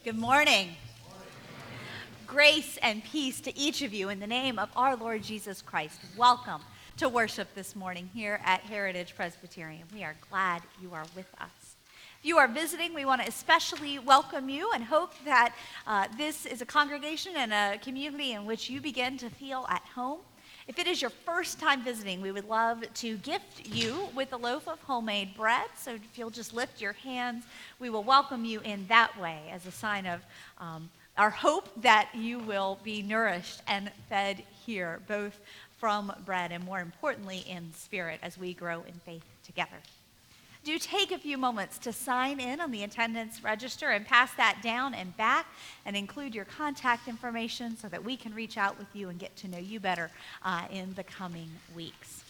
Good morning. Grace and peace to each of you in the name of our Lord Jesus Christ. Welcome to worship this morning here at Heritage Presbyterian. We are glad you are with us. If you are visiting, we want to especially welcome you and hope that this is a congregation and a community in which you begin to feel at home. If it is your first time visiting, we would love to gift you with a loaf of homemade bread. So if you'll just lift your hands, we will welcome you in that way as a sign of our hope that you will be nourished and fed here, both from bread and more importantly in spirit as we grow in faith together. Do take a few moments to sign in on the attendance register and pass that down and back and include your contact information so that we can reach out with you and get to know you better in the coming weeks.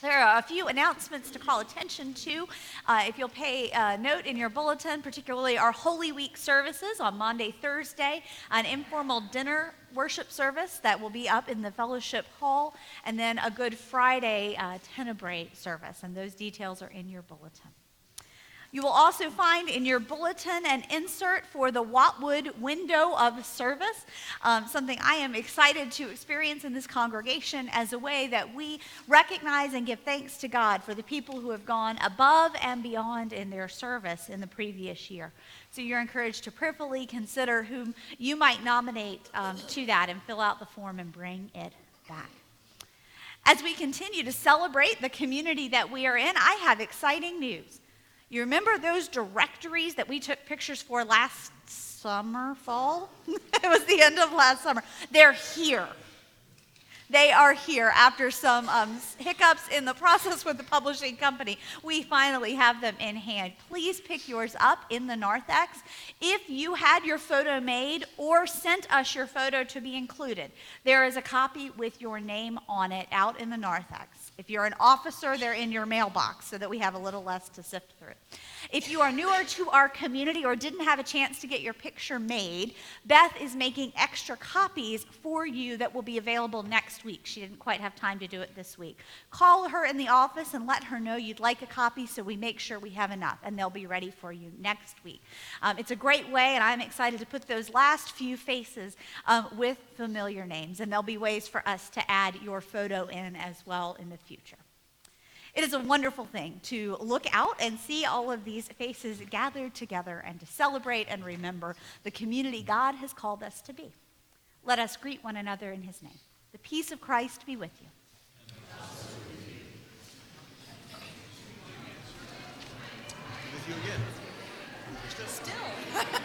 There are a few announcements to call attention to. If you'll pay note in your bulletin, particularly our Holy Week services on Monday, Thursday, an informal dinner worship service that will be up in the fellowship hall, and then a Good Friday Tenebrae service, and those details are in your bulletin. You will also find in your bulletin an insert for the Watwood window of service, something I am excited to experience in this congregation as a way that we recognize and give thanks to God for the people who have gone above and beyond in their service in the previous year. So you're encouraged to prayerfully consider whom you might nominate to that and fill out the form and bring it back. As we continue to celebrate the community that we are in, I have exciting news. You remember those directories that we took pictures for last summer, fall? It was the end of last summer. They're here. They are here after some hiccups in the process with the publishing company. We finally have them in hand. Please pick yours up in the narthex. If you had your photo made or sent us your photo to be included, there is a copy with your name on it out in the narthex. If you're an officer, they're in your mailbox so that we have a little less to sift through. If you are newer to our community or didn't have a chance to get your picture made, Beth is making extra copies for you that will be available next week. She didn't quite have time to do it this week. Call her in the office and let her know you'd like a copy so we make sure we have enough, and they'll be ready for you next week. It's a great way, and I'm excited to put those last few faces with familiar names, and there'll be ways for us to add your photo in as well in the future. It is a wonderful thing to look out and see all of these faces gathered together and to celebrate and remember the community God has called us to be. Let us greet one another in his name. The peace of Christ be with you. With you again. Still. All right.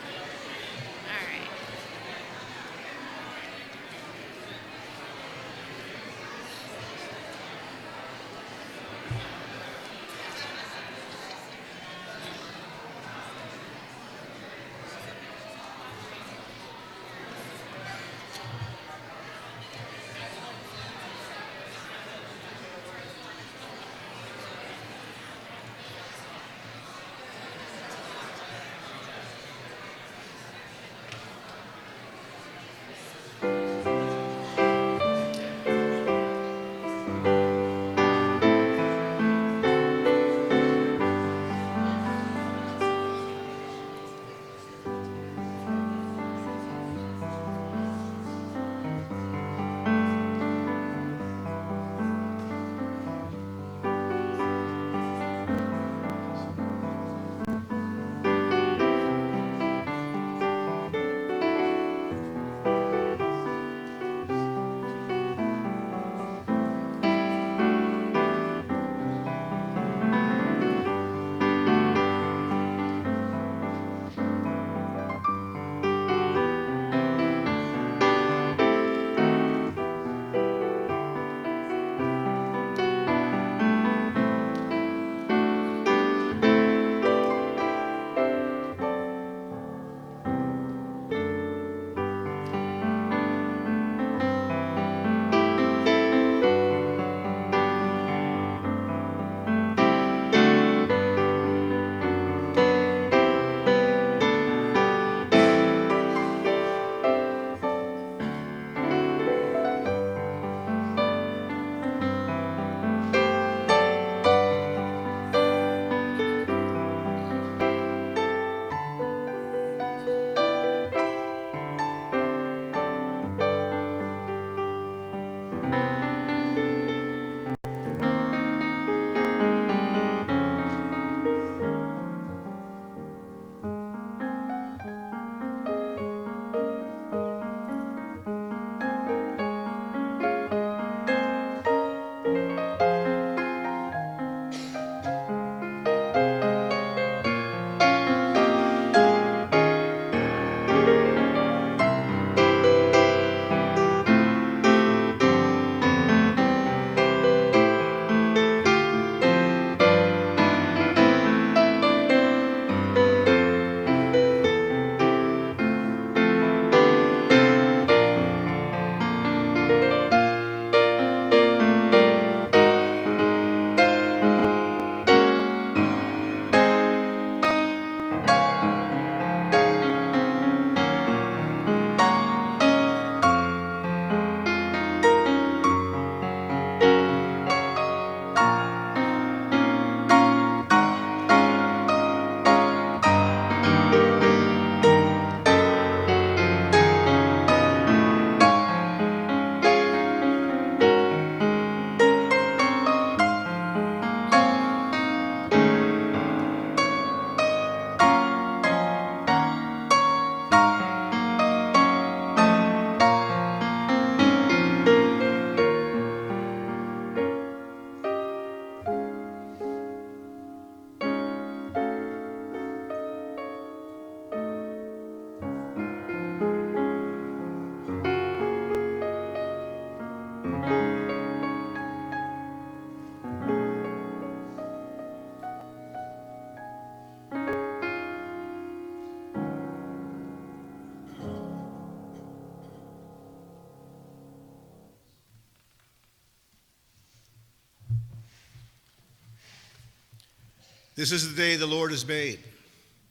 This is the day the Lord has made.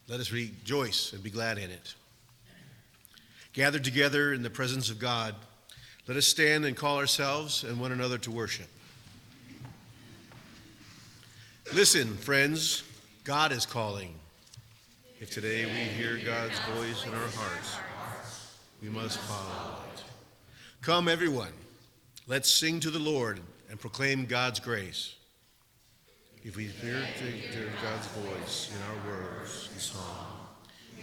Let us rejoice and be glad in it. Gathered together in the presence of God, let us stand and call ourselves and one another to worship. Listen, friends, God is calling. If today we hear God's voice in our hearts, we must follow it. Come, everyone, let's sing to the Lord and proclaim God's grace. If we hear God's voice in our words and song,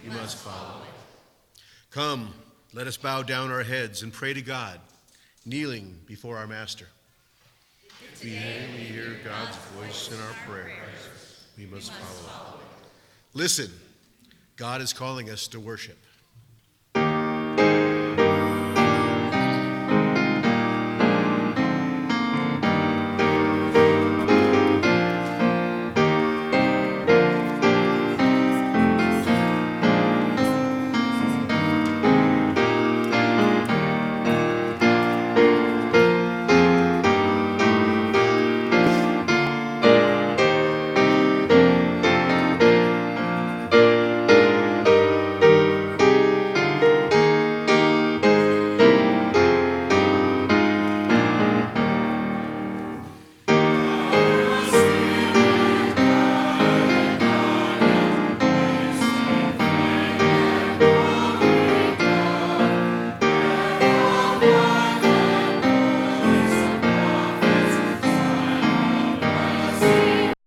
we must follow it. Come, let us bow down our heads and pray to God, kneeling before our Master. If we hear God's voice in our prayers, we must follow it. Listen, God is calling us to worship.